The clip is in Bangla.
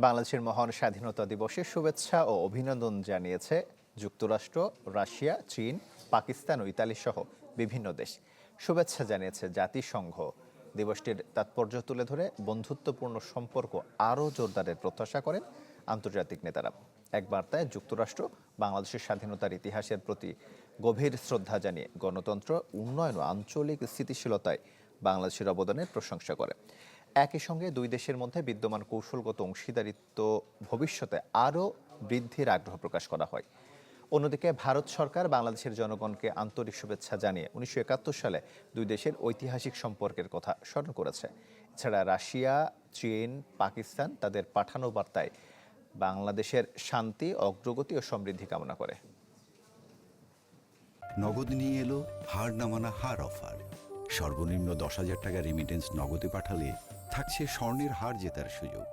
বাংলাদেশের মহান স্বাধীনতা দিবসে শুভেচ্ছা ও অভিনন্দন জানিয়েছে যুক্তরাষ্ট্র, রাশিয়া, চীন, পাকিস্তান ও ইতালি সহ বিভিন্ন দেশ। শুভেচ্ছা জানিয়েছে জাতিসংঘ। দিবসটির তাৎপর্য তুলে ধরে বন্ধুত্বপূর্ণ সম্পর্ক আরও জোরদারের প্রত্যাশা করেন আন্তর্জাতিক নেতারা। এক বার্তায় যুক্তরাষ্ট্র বাংলাদেশের স্বাধীনতার ইতিহাসের প্রতি গভীর শ্রদ্ধা জানিয়ে গণতন্ত্র, উন্নয়ন ও আঞ্চলিক স্থিতিশীলতায় বাংলাদেশের অবদানের প্রশংসা করে। একই সঙ্গে দুই দেশের মধ্যে বিদ্যমান কৌশলগত অংশীদারিত্ব ভবিষ্যতে আরও বৃদ্ধির আগ্রহ প্রকাশ করা হয়। অন্যদিকে ভারত সরকার বাংলাদেশের জনগণকে আন্তরিক শুভেচ্ছা জানিয়ে 1971 সালে দুই দেশের ঐতিহাসিক সম্পর্কের কথা স্মরণ করেছে। এছাড়া রাশিয়া, চীন, পাকিস্তান তাদের পাঠানো বার্তায় বাংলাদেশের শান্তি, অগ্রগতি ও সমৃদ্ধি কামনা করে। নগদ নিয়ে এলো হার না মানা হার অফার। সর্বনিম্ন 10,000 টাকা রেমিটেন্স নগদে পাঠালে থাকছে স্বর্ণের হার জেতার সুযোগ।